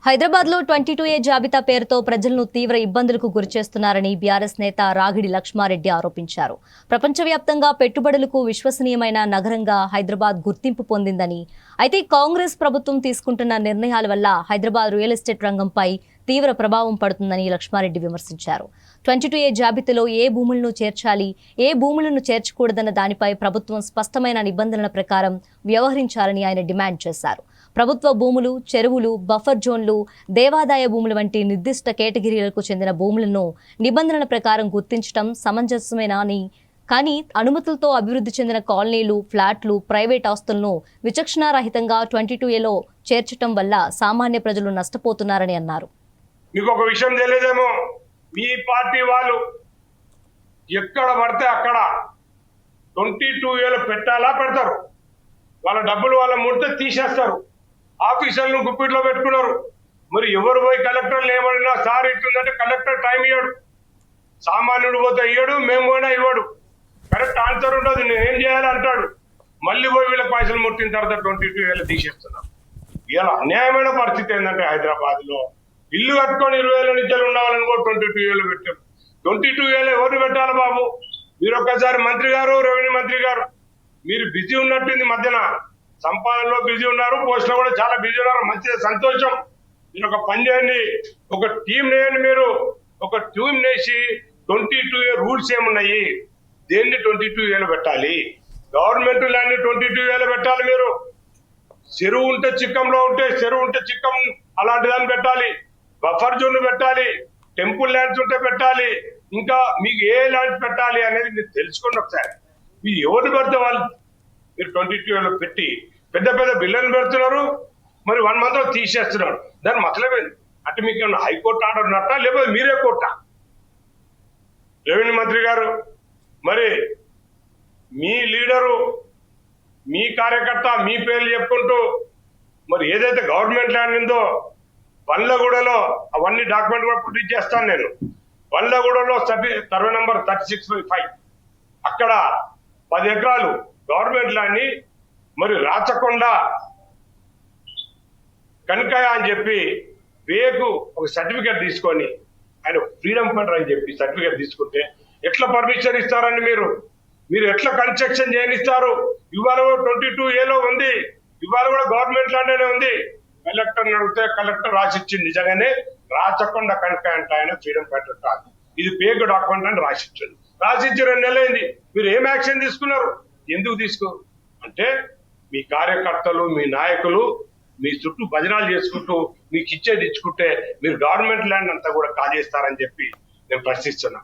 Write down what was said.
హైదరాబాద్ లో 22A జాబితా పేరుతో ప్రజలను తీవ్ర ఇబ్బందులకు గురిచేస్తున్నారని బీఆర్ఎస్ నేత రాగిడి లక్ష్మారెడ్డి ఆరోపించారు. ప్రపంచవ్యాప్తంగా పెట్టుబడులకు విశ్వసనీయమైన నగరంగా హైదరాబాద్ గుర్తింపు పొందిందని, అయితే కాంగ్రెస్ ప్రభుత్వం తీసుకుంటున్న నిర్ణయాల వల్ల హైదరాబాద్ రియల్ ఎస్టేట్ రంగంపై తీవ్ర ప్రభావం పడుతుందని లక్ష్మారెడ్డి విమర్శించారు. 22A జాబితాలో ఏ భూములను చేర్చాలి, ఏ భూములను చేర్చకూడదన్న దానిపై ప్రభుత్వం స్పష్టమైన నిబంధనల ప్రకారం వ్యవహరించాలని ఆయన డిమాండ్ చేశారు. ప్రభుత్వ భూములు, చెరువులు, బఫర్ జోన్లు, దేవాదాయ భూములు వంటి నిర్దిష్ట కేటగిరీలకు చెందిన భూములను నిబంధనల ప్రకారం గుర్తించడం సమంజసమేనని, కానీ అనుమతులతో అభివృద్ధి చెందిన కాలనీలు, ఫ్లాట్లు, ప్రైవేట్ ఆస్తులను విచక్షణారహితంగా 22Aలో చేర్చడం వల్ల సామాన్య ప్రజలు నష్టపోతున్నారని అన్నారు. మీకు ఒక విషయం తెలియదేమో, మీ పార్టీ వాళ్ళు ఎక్కడ పడితే అక్కడ 22Aలో పెట్టాలా పెడతారు. వాళ్ళ డబ్బులు వాళ్ళ ముడితే తీసేస్తారు. ఆఫీసర్లను గుప్పిట్లో పెట్టుకున్నారు. మరి ఎవరు పోయి కలెక్టర్లు ఏమన్నా సార్ ఇట్లుందంటే కలెక్టర్ టైం ఇవ్వడు, సామాన్యుడు పోతే ఇవ్వడు, మేము పోయినా ఇవ్వడు. కరెక్ట్ ఆన్సర్ ఉండదు, నేనేం చేయాలి అంటాడు. మళ్ళీ పోయి వీళ్ళకి పైసలు ముట్టిన తర్వాత 22Aలో తీసేస్తున్నారు. ఇలా అన్యాయమైన పరిస్థితి ఏంటంటే, హైదరాబాద్ లో ఇల్లు కట్టుకొని 20,000 నుంచి ఉండాలని కూడా 22Aలో పెట్టారు. 22Aలో ఎవరు పెట్టాలి బాబు? మీరు ఒక్కసారి మంత్రి గారు, రెవెన్యూ మంత్రి గారు, మీరు బిజీ ఉన్నట్టుంది, మధ్యన సంపాదనలో బిజీ ఉన్నారు, పోస్టులో కూడా చాలా బిజీ ఉన్నారు. మంచిది, సంతోషం. మీరు ఒక పని చేయండి, ఒక టీం వేయండి. మీరు ఒక టీం వేసి 22A రూల్స్ ఏమున్నాయి, దేన్ని 22Aలో పెట్టాలి, గవర్నమెంట్ ల్యాండ్ 22Aలో పెట్టాలి. మీరు చెరువు ఉంటే చిక్కంలో ఉంటే చెరువు ఉంటే చిక్కం అలాంటి దాన్ని పెట్టాలి, బఫర్ జోన్ పెట్టాలి, టెంపుల్ ల్యాండ్స్ ఉంటే పెట్టాలి. ఇంకా మీకు ఏ ల్యాండ్స్ పెట్టాలి అనేది మీరు తెలుసుకోండి ఒకసారి. మీరు ఎవరు పెడితే వాళ్ళు మీరు 22Aలో పెట్టి పెద్ద పెద్ద బిల్లులు పెడుతున్నారు, మరి 1 month లో తీసేస్తున్నారు. దాని మతలబేంది అంటే మీకు ఏమన్నా హైకోర్టు ఆర్డర్ ఉన్నట్టా, లేకపోతే మీరే కోర్టా? రెవెన్యూ మంత్రి గారు, మరి మీ లీడరు, మీ కార్యకర్త మీ పేర్లు చెప్పుకుంటూ మరి ఏదైతే గవర్నమెంట్ ల్యాండ్ ఉందో బండ్లగూడలో అవన్నీ డాక్యుమెంట్ కూడా ప్రొడ్యూస్ చేస్తాను నేను. బండ్లగూడలో సర్వే నంబర్ 36/5 అక్కడ 10 ఎకరాలు గవర్నమెంట్ ల్యాండ్ ని మరి రాచకొండ కనకయ్య అని చెప్పి వేకు ఒక సర్టిఫికేట్ తీసుకొని ఆయన ఫ్రీడమ్ ఫండర్ అని చెప్పి సర్టిఫికేట్ తీసుకుంటే ఎట్లా పర్మిషన్ ఇస్తారని మీరు ఎట్లా కన్స్ట్రక్షన్ చేయనిస్తారు? ఇవాళ 22Aలో ఉంది, ఇవాళ కూడా గవర్నమెంట్ ల్యాండ్ ఉంది. కలెక్టర్ అడిగితే కలెక్టర్ రాసిచ్చింది, నిజంగానే రాచకొండ కనకయ్య అంటే ఆయన ఫ్రీడమ్ ఫండర్ కాదు, ఇది ఫేక్ డాక్యుమెంట్ అని రాసిచ్చింది. రాసిచ్చి 2 నెలలైంది. మీరు ఏం యాక్షన్ తీసుకున్నారు? ఎందుకు తీసుకోరు అంటే మీ కార్యకర్తలు, మీ నాయకులు మీ చుట్టూ భజనాలు చేసుకుంటూ మీకు ఇచ్చేది ఇచ్చుకుంటే మీరు గవర్నమెంట్ ల్యాండ్ అంతా కూడా కాజేస్తారని చెప్పి నేను ప్రశ్నిస్తున్నా.